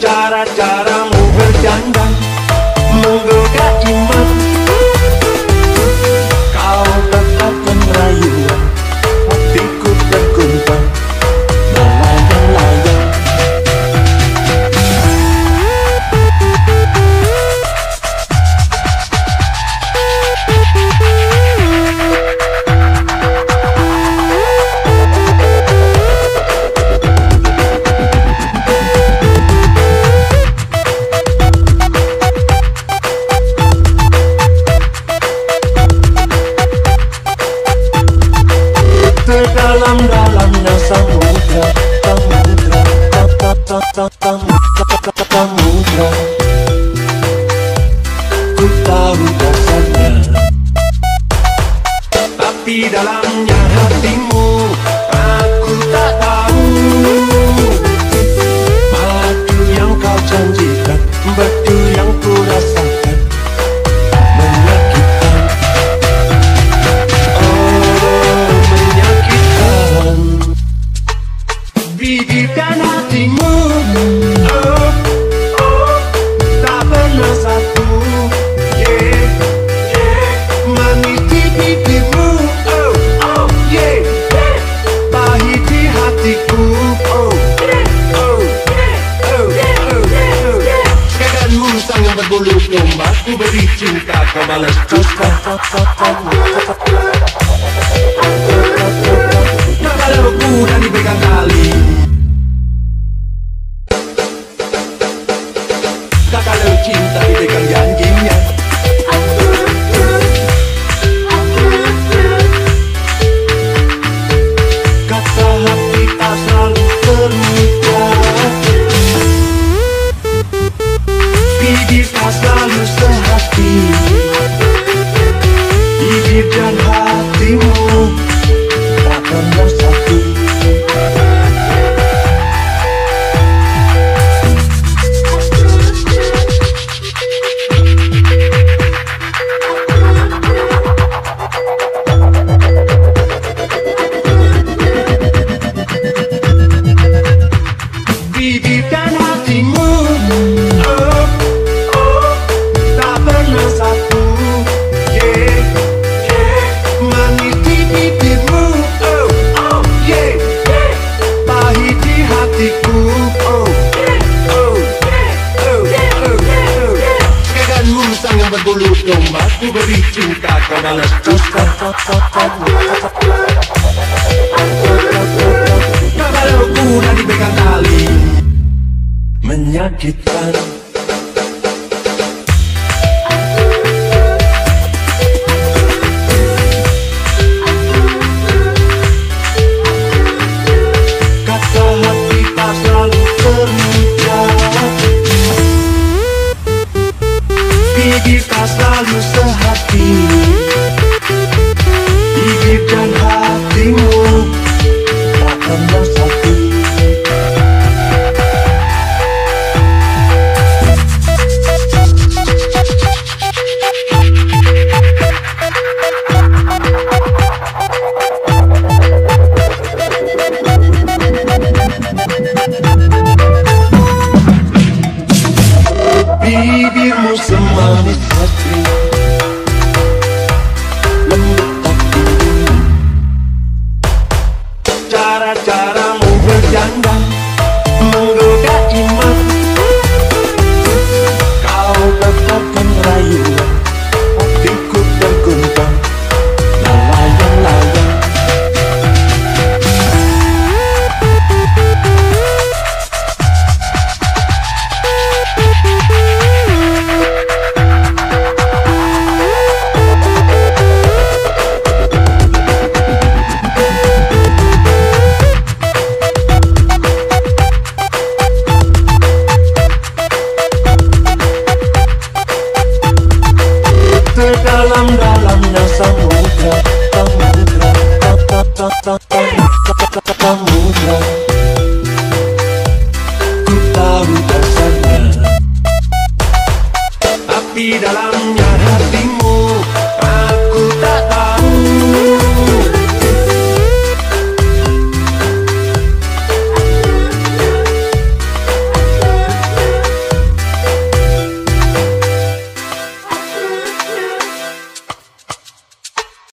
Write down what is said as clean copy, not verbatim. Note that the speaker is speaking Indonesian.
Cara-caramu berdandan menggoda iman. Kau tetapkan rayuan, hatiku terguncang melayang-layang. Dalam-dalamnya samudra, samudra, samudra. Ku tahu dasarnya, tapi dalamnya hatimu aku tak tahu. Madu yang kau janjikan, batu yang ku rasakan menyakitkan. Bibir dan hatimu, oh, oh, tak pernah satu, yeah, yeah. Manis di bibirmu, oh, oh, yeah, yeah. Pahit di hatiku, oh, oh, oh, oh, oh. Segaganmu sangat berbulu domba, ku beri cinta kau balas dusta. Kalau kuda dipegang tali, kalau cinta dipegang janjinya. Kata hati tak selalu terluka, bibir tak selalu sehati. Bibir dan hatimu tak pernah satu. Bibir dan hatimu, oh, oh, tak pernah satu, yeah, yeah. Manis di bibirmu, oh, oh, yeah, yeah. Pahit di hatiku, oh, oh, oh, oh, oh. Segaganmu sangat berbulu domba, ku beri cinta kau balas dusta. Kalau kuda dipegang tali, menyakitkan. Kata hati tak selalu terluka, bibir tak selalu sehati. Bibir dan hatimu tak pernah satu. Bibirmu semanis hati, lembut tapi cara-caramu berdandan menggoda iman. Kau tetapkan rayuan, hatiku terguncang melayang-layang. Dalam-dalamnya samudra, samudra, samudra. Ku tahu dasarnya, tapi dalamnya hatimu